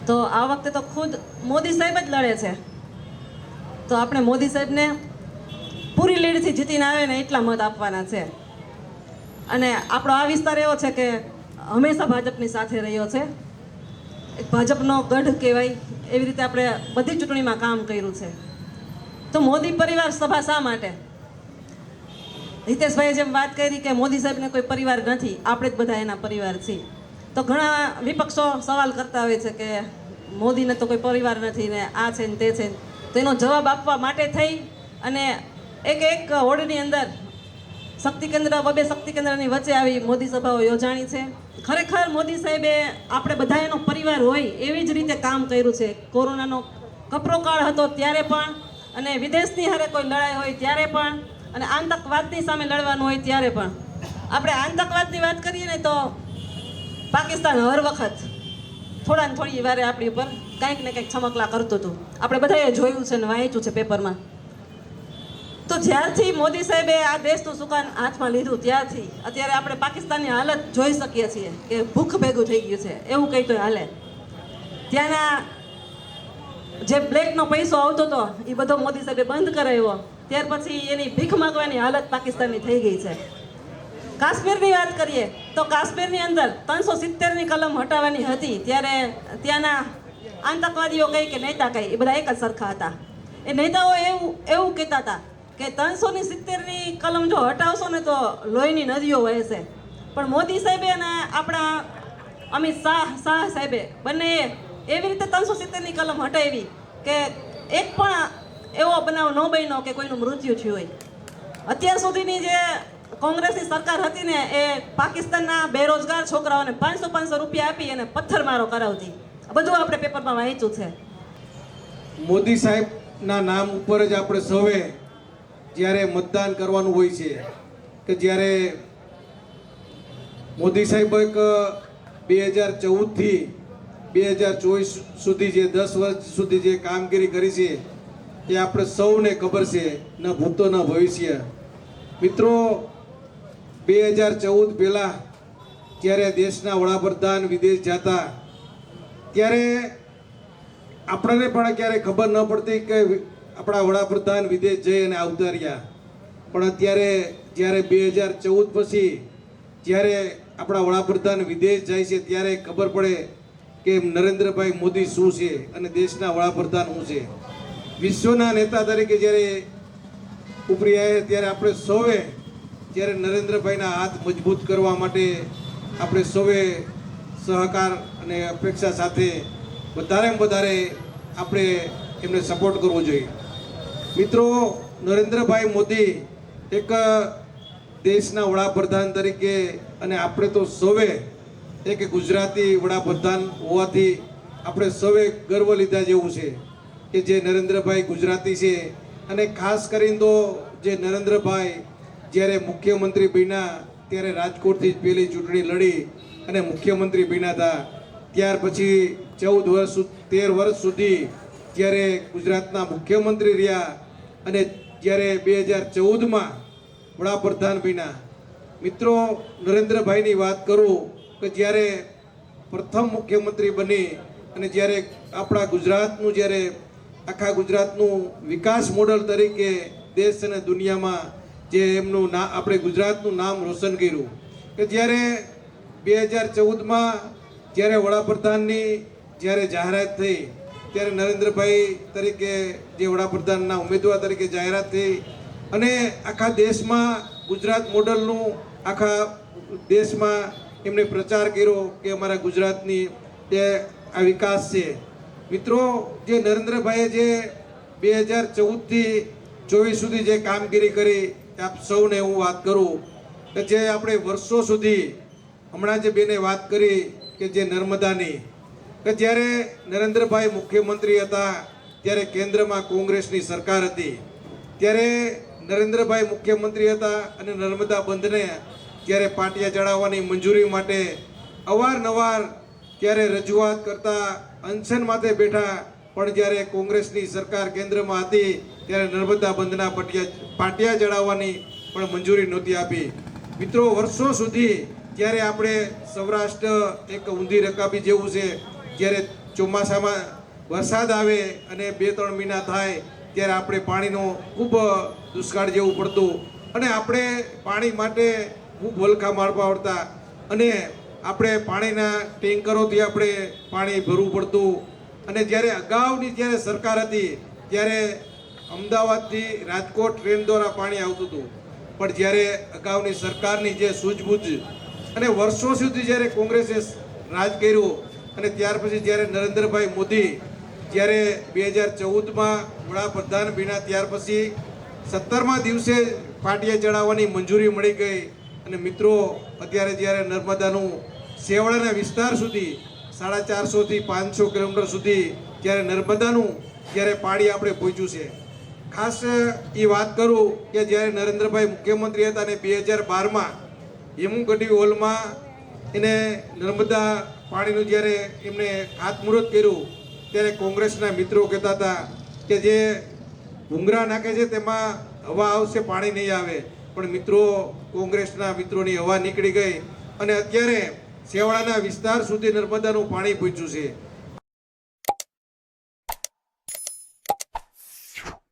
તો આ વખતે તો ખુદ મોદી સાહેબ જ લડે છે, તો આપણે મોદી સાહેબને પૂરી લીડથી જીતીને આવે ને એટલા મત આપવાના છે. અને આપણો આ વિસ્તાર એવો છે કે હંમેશા ભાજપની સાથે રહ્યો છે, એક ભાજપનો ગઢ કહેવાય એવી રીતે આપણે બધી ચૂંટણીમાં કામ કર્યું છે. તો મોદી પરિવાર સભા શા માટે? હિતેશભાઈએ જેમ વાત કરી કે મોદી સાહેબને કોઈ પરિવાર નથી, આપણે જ બધા એના પરિવાર છીએ. તો ઘણા વિપક્ષો સવાલ કરતા હોય છે કે મોદીને તો કોઈ પરિવાર નથી ને આ છે ને તે છે. તો એનો જવાબ આપવા માટે થઈ અને એક વોર્ડની અંદર શક્તિ કેન્દ્ર, બબે શક્તિ કેન્દ્રની વચ્ચે આવી મોદી સભાઓ યોજાણી છે. ખરેખર મોદી સાહેબે આપણે બધા એનો પરિવાર હોય એવી જ રીતે કામ કર્યું છે. કોરોનાનો કપરો કાળ હતો ત્યારે પણ, અને વિદેશની હારે કોઈ લડાઈ હોય ત્યારે પણ, અને આતંકવાદની સામે લડવાનું હોય ત્યારે પણ. આપણે આતંકવાદની વાત કરીએ ને તો પાકિસ્તાન હર વખત થોડા ને થોડી વારે આપણી ઉપર કંઈક ને કંઈક છમકલા કરતું હતું. આપણે બધાએ જોયું છે ને વાંચ્યું છે પેપરમાં. તો જ્યારથી મોદી સાહેબે આ દેશનું સુકાન હાથમાં લીધું ત્યારથી અત્યારે આપણે પાકિસ્તાનની હાલત જોઈ શકીએ છીએ કે ભૂખ ભેગું થઈ ગયું છે, એવું કંઈ તો હાલે. ત્યાંના જે બ્લેકનો પૈસો આવતો હતો એ બધો મોદી સાહેબે બંધ કરાવ્યો, ત્યાર પછી એની ભીખ માગવાની હાલત પાકિસ્તાનની થઈ ગઈ છે. કાશ્મીરની વાત કરીએ તો કાશ્મીરની અંદર 370ની કલમ હટાવવાની હતી, ત્યારે ત્યાંના આતંકવાદીઓ કહી કે નેતા કહી, એ બધા એક જ સરખા હતા. એ નેતાઓ એવું કહેતા હતા કે 370ની કલમ જો હટાવશો ને તો લોહીની નદીઓ વહેશે. પણ મોદી સાહેબે અને આપણા અમિત શાહ સાહેબે બંને એવી રીતે 370ની કલમ હટાવી કે એક પણ એવો બનાવ ન બન્યો કે કોઈનું મૃત્યુ થયું હોય. અત્યાર સુધીની જે કોંગ્રેસની સરકાર હતી ને એ પાકિસ્તાનના બેરોજગાર છોકરાઓને 500 રૂપિયા આપી અને પથ્થરમારો કરાવતી. બધું આપણે પેપરમાં વાંચ્યું છે. મોદી સાહેબના નામ ઉપર જ આપણે સૌએ જ્યારે મતદાન કરવાનું હોય છે કે જ્યારે મોદી સાહેબ એક 2014થી 2024 સુધી જે 10 વર્ષ સુધી જે કામગીરી કરી છે એ આપણે સૌને ખબર છે, ન ભૂતો ન ભવિષ્ય. મિત્રો, 2014 પહેલાં જ્યારે દેશના વડાપ્રધાન વિદેશ જતા ત્યારે આપણને પણ ક્યારેય ખબર ન પડતી કે આપણા વડાપ્રધાન વિદેશ જઈ અને આવતા રહ્યા. પણ અત્યારે જ્યારે 2014 પછી જ્યારે આપણા વડાપ્રધાન વિદેશ જાય છે ત્યારે ખબર પડે કે નરેન્દ્રભાઈ મોદી શું છે અને દેશના વડાપ્રધાન શું છે. વિશ્વના નેતા તરીકે જ્યારે ઉપરી આવ્યા ત્યારે આપણે સૌએ જ્યારે નરેન્દ્રભાઈના હાથ મજબૂત કરવા માટે આપણે સૌએ સહકાર અને અપેક્ષા સાથે વધારેમાં વધારે આપણે એમને સપોર્ટ કરવો જોઈએ. મિત્રો, નરેન્દ્રભાઈ મોદી એક દેશના વડાપ્રધાન તરીકે, અને આપણે તો સૌએ એક ગુજરાતી વડાપ્રધાન હોવાથી આપણે સૌએ ગર્વ લીધા જેવું છે કે જે નરેન્દ્રભાઈ ગુજરાતી છે. અને ખાસ કરીને તો જે નરેન્દ્રભાઈ જ્યારે મુખ્યમંત્રી બન્યા ત્યારે રાજકોટથી જ પહેલી ચૂંટણી લડી અને મુખ્યમંત્રી બન્યા હતા. ત્યાર પછી 13 વર્ષ સુધી જ્યારે ગુજરાતના મુખ્યમંત્રી રહ્યા અને જ્યારે 2014માં વડાપ્રધાન બન્યા. મિત્રો, નરેન્દ્રભાઈની વાત કરું કે જ્યારે પ્રથમ મુખ્યમંત્રી બની અને જ્યારે આપણા ગુજરાતનું જ્યારે આખા ગુજરાતનું વિકાસ મોડલ તરીકે દેશ અને દુનિયામાં જે એમનું આપણે ગુજરાતનું નામ રોશન કર્યું કે જ્યારે 2014માં જ્યારે વડાપ્રધાનની જ્યારે જાહેરાત થઈ ત્યારે નરેન્દ્રભાઈ તરીકે જે વડાપ્રધાનના ઉમેદવાર તરીકે જાહેરાત થઈ અને આખા દેશમાં ગુજરાત મોડલનું આખા દેશમાં એમણે પ્રચાર કર્યો કે અમારા ગુજરાતની જે આ વિકાસ છે. મિત્રો, જે નરેન્દ્રભાઈએ જે 2014થી 24 સુધી જે કામગીરી કરી આપ સૌને હું વાત કરું કે જે આપણે વર્ષો સુધી હમણાં જે બેને વાત કરી કે જે નર્મદાની, કે જ્યારે નરેન્દ્રભાઈ મુખ્યમંત્રી હતા ત્યારે કેન્દ્રમાં કોંગ્રેસની સરકાર હતી, ત્યારે નરેન્દ્રભાઈ મુખ્યમંત્રી હતા અને નર્મદા બંધને જ્યારે પાટિયા ચડાવવાની મંજૂરી માટે અવારનવાર ત્યારે રજૂઆત કરતા, અનશન માથે બેઠા. પણ જ્યારે કોંગ્રેસની સરકાર કેન્દ્રમાં હતી ત્યારે નર્મદા બંધના પાટિયા ચડાવવાની પણ મંજૂરી નહોતી આપી. મિત્રો, વર્ષો સુધી જ્યારે આપણે સૌરાષ્ટ્ર એક ઊંધી રકાબી જેવું છે, જ્યારે ચોમાસામાં વરસાદ આવે અને 2-3 મહિના થાય ત્યારે આપણે પાણીનો ખૂબ દુષ્કાળ જેવું પડતું અને આપણે પાણી માટે ખૂબ વલખા મારવા પડતા અને આપણે પાણીના ટેન્કરોથી આપણે પાણી ભરવું પડતું અને જ્યારે અગાઉની જ્યારે સરકાર હતી ત્યારે અમદાવાદથી રાજકોટ ટ્રેન દ્વારા પાણી આવતું હતું પણ જ્યારે અગાઉની સરકારની જે સૂઝબૂઝ અને વર્ષો સુધી જ્યારે કોંગ્રેસે રાજ કર્યું અને ત્યાર પછી જ્યારે નરેન્દ્રભાઈ મોદી જ્યારે 2014માં વડાપ્રધાન બન્યા ત્યાર પછી 17મા દિવસે પાટિયા ચડાવવાની મંજૂરી મળી ગઈ અને મિત્રો અત્યારે જ્યારે નર્મદાનું સેવડાના વિસ્તાર સુધી 450થી 500 કિલોમીટર સુધી જ્યારે નર્મદાનું જ્યારે પાણી આપણે પહોંચ્યું છે. ખાસ એ વાત કરું કે જ્યારે નરેન્દ્રભાઈ મુખ્યમંત્રી હતા અને 2012માં હેમુગઢી હોલમાં એને નર્મદા પાણીનું જ્યારે એમણે ખાતમુહૂર્ત કર્યું ત્યારે કોંગ્રેસના મિત્રો કહેતા હતા કે જે ભૂંગરા નાખે છે તેમાં હવા આવશે પાણી નહીં આવે પણ મિત્રો કોંગ્રેસના મિત્રોની હવા નીકળી ગઈ અને અત્યારે સેવાડાના વિસ્તાર સુધી નર્મદાનું પાણી પહોંચ્યું છે.